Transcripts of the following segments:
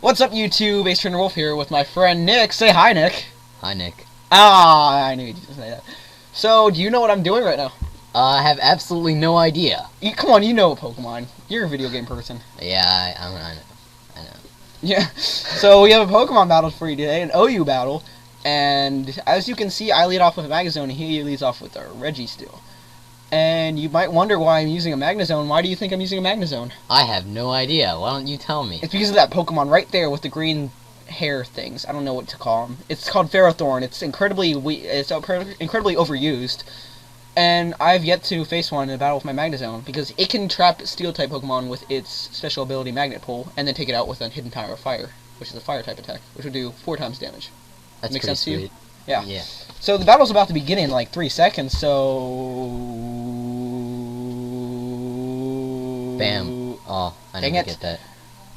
What's up, YouTube? Ace Trainer Wolf here with my friend Nick. Say hi, Nick. Hi, Nick. Ah, I knew you'd say that. So, do you know what I'm doing right now? I have absolutely no idea. Come on, you know Pokemon. You're a video game person. Yeah, I know. Yeah. So, we have a Pokemon battle for you today, an OU battle. And, as you can see, I lead off with a Magnezone, and he leads off with a Registeel. And you might wonder why I'm using a Magnezone. Why do you think I'm using a Magnezone? I have no idea. Why don't you tell me? It's because of that Pokemon right there with the green hair things. I don't know what to call them. It's called Ferrothorn. It's incredibly overused. And I've yet to face one in a battle with my Magnezone, because it can trap Steel-type Pokemon with its special ability Magnet Pull, and then take it out with a Hidden Power of Fire, which is a Fire-type attack, which would do 4 times damage. That's Makes pretty sense to you? sweet. Yeah. So the battle's about to begin in like 3 seconds, so... Bam. Oh, I Dang never it. get that.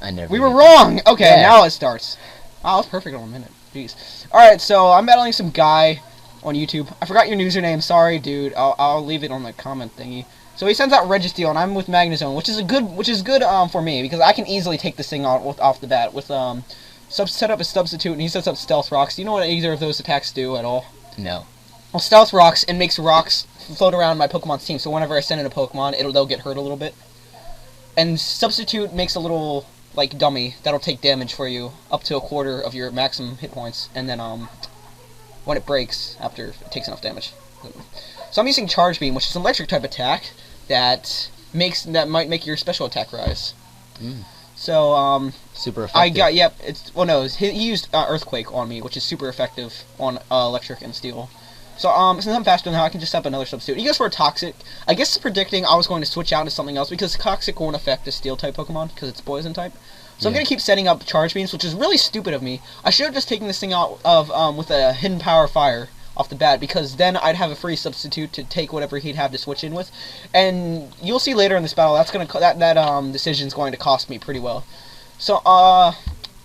I never We were get wrong! Okay, Yeah. now it starts. Wow, that's perfect in a minute. Jeez. Alright, so I'm battling some guy on YouTube. I forgot your username. Sorry, dude. I'll leave it on the comment thingy. So he sends out Registeel, and I'm with Magnezone, which is good for me, because I can easily take this thing off the bat with set up a substitute, and he sets up Stealth Rocks. Do you know what either of those attacks do at all? No. Well, Stealth Rocks, it makes rocks float around my Pokemon's team, so whenever I send in a Pokemon, they'll get hurt a little bit. And Substitute makes a little, like, dummy that'll take damage for you, up to a quarter of your maximum hit points, and then, when it breaks, after it takes enough damage. So I'm using Charge Beam, which is an electric-type attack that might make your special attack rise. So, super effective. he used Earthquake on me, which is super effective on electric and steel. So, since I'm faster now, I can just set up another substitute. He goes for a Toxic. I guess predicting I was going to switch out to something else, because Toxic won't affect a Steel-type Pokemon, because it's Poison-type. So I'm going to keep setting up Charge Beams, which is really stupid of me. I should have just taken this thing out with a Hidden Power of Fire off the bat, because then I'd have a free substitute to take whatever he'd have to switch in with. And you'll see later in this battle, that decision's going to cost me pretty well. So,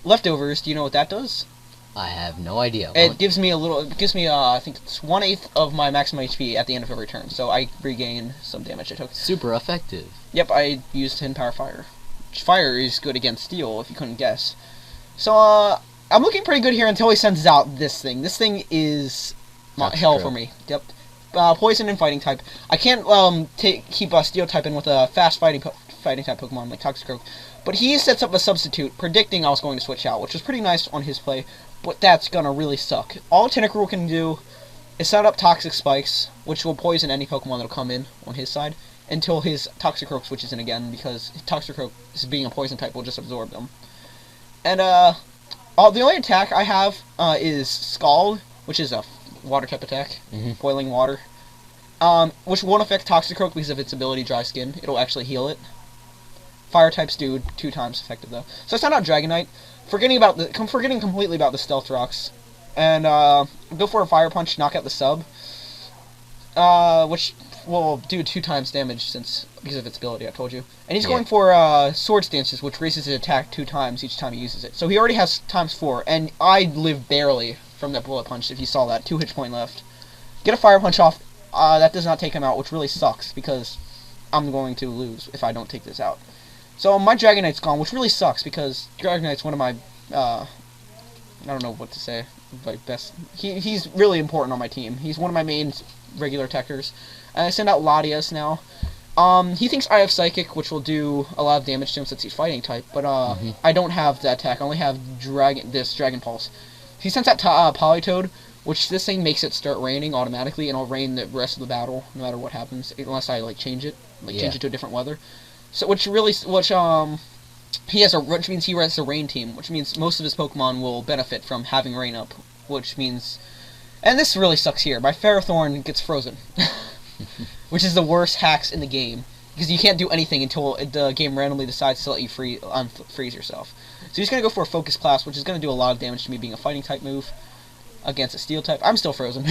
Leftovers, do you know what that does? I have no idea. It gives me I think it's 1/8 of my maximum HP at the end of every turn, so I regain some damage I took. Super effective. Yep, I used Hidden Power Fire. Fire is good against Steel, if you couldn't guess. So, I'm looking pretty good here until he sends out this thing. This thing is hell for me. Yep. Poison and Fighting type. I can't keep a Steel type in with a fast fighting type Pokemon like Toxicroak. But he sets up a substitute, predicting I was going to switch out, which was pretty nice on his play. But that's gonna really suck. All Tentacruel can do is set up Toxic Spikes, which will poison any Pokemon that'll come in on his side, until his Toxicroak switches in again, because Toxicroak, being a poison type, will just absorb them. And the only attack I have is Scald, which is a water type attack, boiling water, which won't affect Toxicroak because of its ability Dry Skin. It'll actually heal it. Fire types do 2 times effective though. So I sent out Dragonite, forgetting completely about the Stealth Rocks, and go for a Fire Punch, knock out the sub, which will do 2 times damage because of its ability, I told you. And he's going for Sword Stances, which raises his attack 2 times each time he uses it. So he already has ×4, and I live barely from that Bullet Punch, if you saw that. 2 hit point left. Get a Fire Punch off. That does not take him out, which really sucks, because I'm going to lose if I don't take this out. So my Dragonite's gone, which really sucks, because Dragonite's one of my, I don't know what to say, like he's really important on my team. He's one of my main regular attackers. And I send out Latias now. He thinks I have Psychic, which will do a lot of damage to him since he's fighting type, but I don't have that attack. I only have Dragon Pulse. He sends out Politoed, which this thing makes it start raining automatically, and I'll rain the rest of the battle, no matter what happens, unless I change it to a different weather. So which means he has a rain team, which means most of his Pokemon will benefit from having rain up, which means, and this really sucks here, my Ferrothorn gets frozen, which is the worst hacks in the game, because you can't do anything until the game randomly decides to let you unfreeze yourself. So he's going to go for a Focus Blast, which is going to do a lot of damage to me being a fighting type move against a Steel type. I'm still frozen.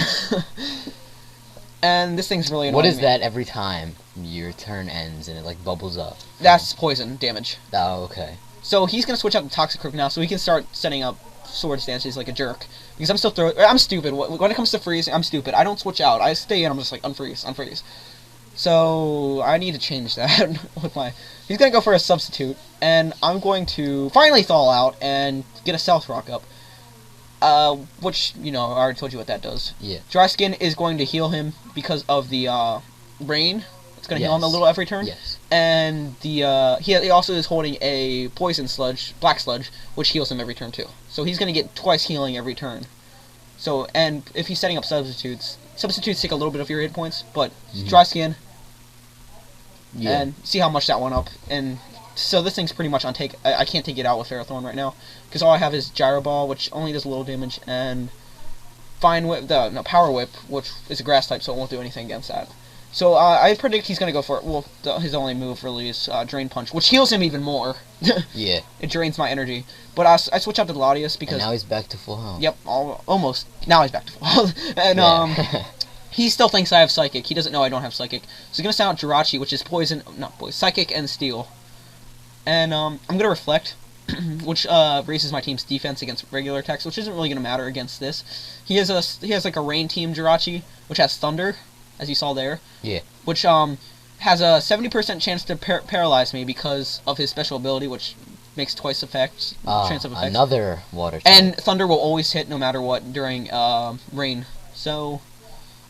And this thing's really annoying. What is that every time your turn ends and it bubbles up? That's poison damage. Oh, okay. So he's gonna switch out to Toxicroak now, so he can start setting up Sword Stances like a jerk. Because I'm stupid. When it comes to freezing, I'm stupid. I don't switch out. I stay in. I'm just unfreeze. So I need to change that with my. He's gonna go for a substitute, and I'm going to finally thaw out and get a South Rock up. Which I already told you what that does. Yeah. Dry Skin is going to heal him because of the rain. It's gonna heal him a little every turn. Yes. And the he also is holding a poison sludge, black sludge, which heals him every turn too. So he's gonna get twice healing every turn. So, and if he's setting up substitutes take a little bit of your hit points, but Dry Skin. Yeah. And see how much that went up. And so this thing's pretty much on take. I can't take it out with Ferrothorn right now because all I have is Gyro Ball, which only does a little damage, and Power Whip, which is a grass type, so it won't do anything against that. So I predict he's gonna go for it. Well, his only move really is Drain Punch, which heals him even more. Yeah. It drains my energy. But I switch out to Latias because and now he's back to full health. Yep, almost. Now he's back to full health. And he still thinks I have Psychic. He doesn't know I don't have Psychic. So he's gonna sound out Jirachi, which is Psychic and Steel. And I'm gonna Reflect, which raises my team's defense against regular attacks, which isn't really gonna matter against this. He has like a Rain Team Jirachi, which has Thunder, as you saw there. Yeah. Which has a 70% chance to paralyze me because of his special ability, which makes twice effects. Chance of effects. Another water type. And Thunder will always hit no matter what during rain. So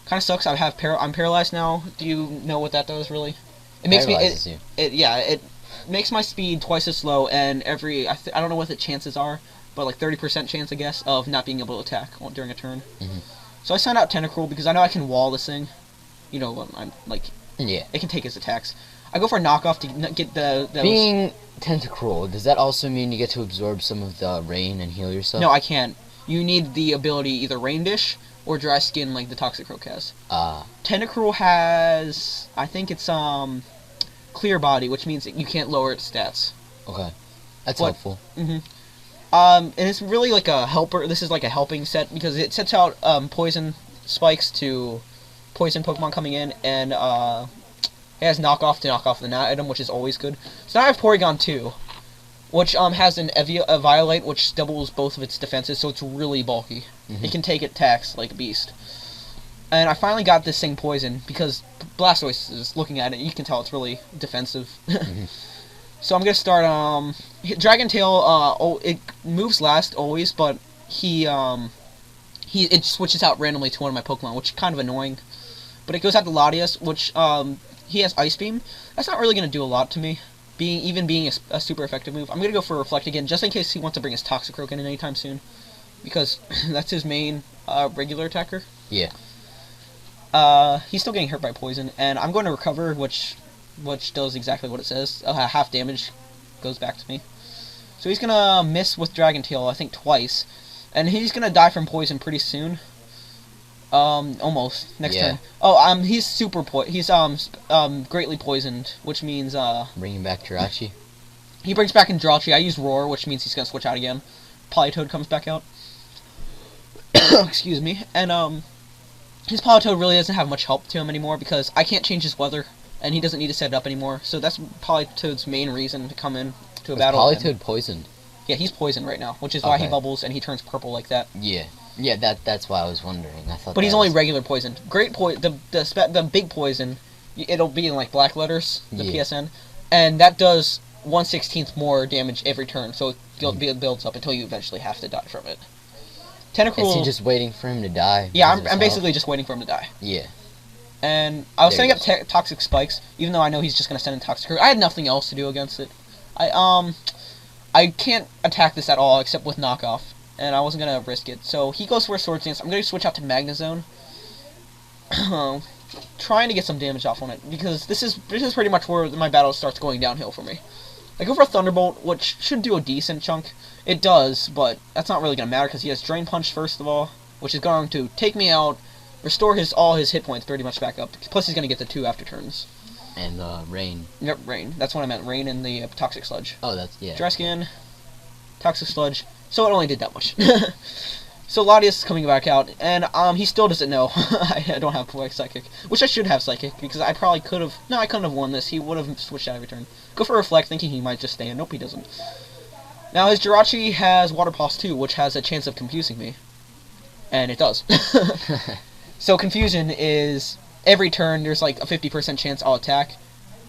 kind of sucks. I'm paralyzed now. Do you know what that does really? It makes it makes my speed twice as slow, and I don't know what the chances are, but like 30% chance I guess of not being able to attack during a turn. So I send out Tentacruel because I know I can wall this thing. I'm like, it can take his attacks. I go for a knockoff to get being Tentacruel. Does that also mean you get to absorb some of the rain and heal yourself? No, I can't. You need the ability either Rain Dish or Dry Skin like the Toxicroak has. Tentacruel has, I think it's Clear Body, which means that you can't lower its stats. Okay, that's helpful. And it's really like a helper. This is like a helping set because it sets out poison spikes to poison Pokemon coming in, and it has knockoff to knock off the Nat item, which is always good. So now I have Porygon 2, which has a Violate, which doubles both of its defenses, so it's really bulky. It can take attacks like a beast. And I finally got this thing Poison, because Blastoise is looking at it, you can tell it's really defensive. So I'm going to start, Dragon Tail, it moves last always, but it switches out randomly to one of my Pokemon, which is kind of annoying. But it goes out to Latias, which, he has Ice Beam. That's not really going to do a lot to me, being a super effective move. I'm going to go for Reflect again, just in case he wants to bring his Toxicroak in anytime soon. Because that's his main, regular attacker. Yeah. He's still getting hurt by poison, and I'm going to Recover, which does exactly what it says. Half damage goes back to me. So he's gonna miss with Dragon Tail, I think twice, and he's gonna die from poison pretty soon. Almost next turn. Oh, he's he's greatly poisoned, which means bringing back Jirachi. He brings back in Jirachi. I use Roar, which means he's gonna switch out again. Politoed comes back out. Excuse me, and his Politoed really doesn't have much help to him anymore because I can't change his weather, and he doesn't need to set it up anymore. So that's Politoed's main reason to come in to a battle. Politoed poisoned? Yeah, he's poisoned right now, which is why he bubbles and he turns purple like that. Yeah, that's why I was wondering. I thought. But he's only regular poisoned. The big poison, it'll be in like black letters, the PSN, and that does 1/16 more damage every turn. So it builds up until you eventually have to die from it. Tentacruel. Is he just waiting for him to die? Yeah, I'm basically just waiting for him to die. Yeah. And I was setting up Toxic Spikes, even though I know he's just going to send in Toxic. I had nothing else to do against it. I can't attack this at all except with Knockoff, and I wasn't going to risk it. So he goes for a Sword Stance. I'm going to switch out to Magnezone, trying to get some damage off on it, because this is pretty much where my battle starts going downhill for me. I go for a Thunderbolt, which should do a decent chunk. It does, but that's not really going to matter because he has Drain Punch first of all, which is going to take me out, restore all his hit points pretty much back up. Plus he's going to get the 2 after turns. And Rain. Yep, Rain. That's what I meant. Rain and the Toxic Sludge. Oh, that's, yeah. Dry Skin, Toxic Sludge. So it only did that much. So Latias is coming back out, and he still doesn't know I don't have Psychic, which I should have Psychic, because I probably could have. No, I couldn't have won this. He would have switched out every turn. Go for Reflect, thinking he might just stay in. Nope, he doesn't. Now his Jirachi has Water Pulse too, which has a chance of confusing me, and it does. So Confusion is every turn there's like a 50% chance I'll attack,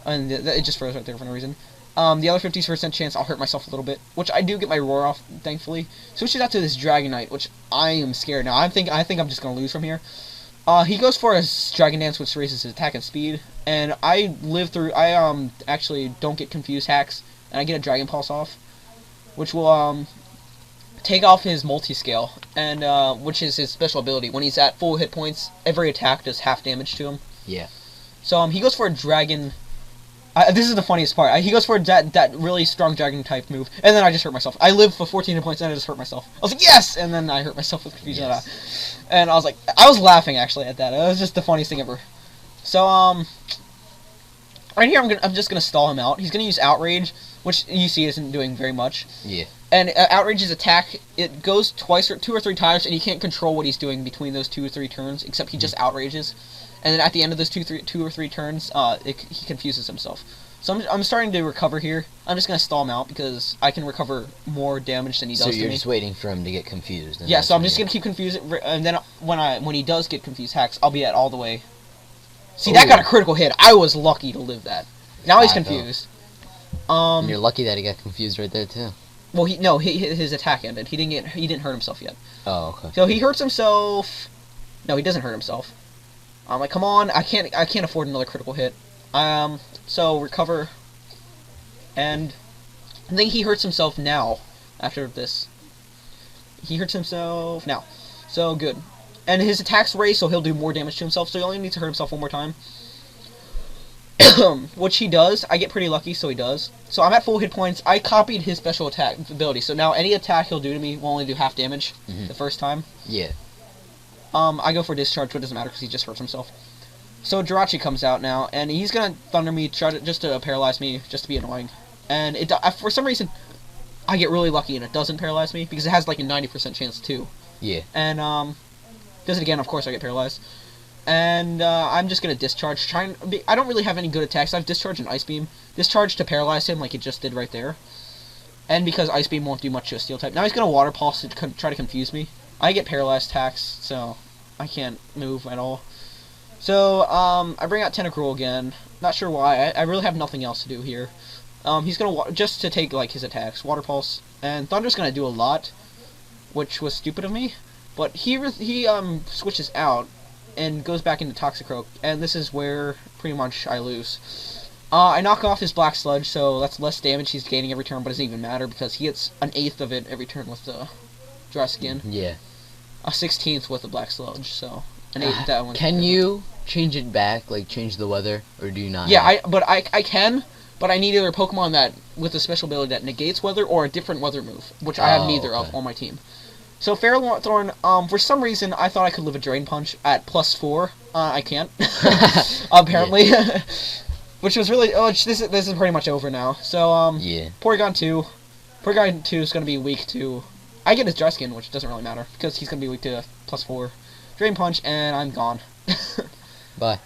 and it just froze right there for no reason. The other 50% chance I'll hurt myself a little bit, which I do get my roar off, thankfully. Switches out to this Dragonite, which I am scared now. I think I'm just gonna lose from here. He goes for a Dragon Dance, which raises his attack and speed, and I live through. I actually don't get confused hacks, and I get a Dragon Pulse off, which will take off his multi-scale, and which is his special ability. When he's at full hit points, every attack does half damage to him. Yeah. So he goes for a Dragon. This is the funniest part. He goes for that really strong Dragon type move, and then I just hurt myself. I live for 14 hit points, and I just hurt myself. I was like, yes! And then I hurt myself with confusion. Yes. And I was like, I was laughing actually at that. It was just the funniest thing ever. So right here I'm just gonna stall him out. He's gonna use Outrage, which you see isn't doing very much. Yeah. And Outrage's attack, it goes twice or 2 or 3 times, and he can't control what he's doing between those 2 or 3 turns, except he just outrages. And then at the end of those 2 or 3 turns, he confuses himself. So I'm starting to recover here. I'm just gonna stall him out because I can recover more damage than he does. So to you're me. Just waiting for him to get confused. Yeah. So I'm just gonna keep confusing, and then when he does get confused hacks, I'll be at all the way. See, that got a critical hit. I was lucky to live that. Now he's confused. And you're lucky that he got confused right there too. Well, his attack ended. He didn't hurt himself yet. Oh, okay. So he hurts himself. No, he doesn't hurt himself. I'm like, come on, I can't afford another critical hit. So recover, and I think he hurts himself now. After this, he hurts himself now. So good, and his attacks raise, so he'll do more damage to himself. So he only needs to hurt himself one more time, which he does. I get pretty lucky, so he does. So I'm at full hit points. I copied his special attack ability, so now any attack he'll do to me will only do half damage the first time. Yeah. I go for discharge, but it doesn't matter because he just hurts himself. So Jirachi comes out now, and he's gonna thunder me, just to paralyze me, just to be annoying. And for some reason, I get really lucky and it doesn't paralyze me because it has like a 90% chance too. Yeah. And does it again? Of course, I get paralyzed. And I'm just gonna discharge. I don't really have any good attacks. I've discharged an Ice Beam, discharge to paralyze him like it just did right there. And because Ice Beam won't do much to a Steel type, now he's gonna Water Pulse to try to confuse me. I get paralyzed attacks, so I can't move at all. So, I bring out Tentacruel again. Not sure why. I really have nothing else to do here. He's gonna just to take like his attacks, Water Pulse, and Thunder's gonna do a lot, which was stupid of me. But he switches out and goes back into Toxicroak, and this is where pretty much I lose. I knock off his Black Sludge, so that's less damage he's gaining every turn, but it doesn't even matter because he gets an 1/8 of it every turn with the Dry Skin. Yeah. A 16th with the Black Sludge, so an 1/8 that one. Can you change it back, like change the weather, or do you not? Yeah, I can, but I need either a Pokemon that with a special ability that negates weather or a different weather move, which I have neither of on my team. So Ferrothorn, for some reason I thought I could live a Drain Punch at +4. I can't, apparently. Yeah. Which was really this is pretty much over now. So yeah. Porygon 2 is gonna be weak to. I get his Dry Skin, which doesn't really matter because he's gonna be weak to +4. Drain Punch, and I'm gone. Bye.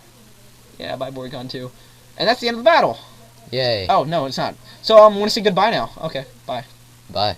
Yeah, bye Porygon 2. And that's the end of the battle. Yay. Oh, no, it's not. So, I'm going to say goodbye now. Okay, bye. Bye.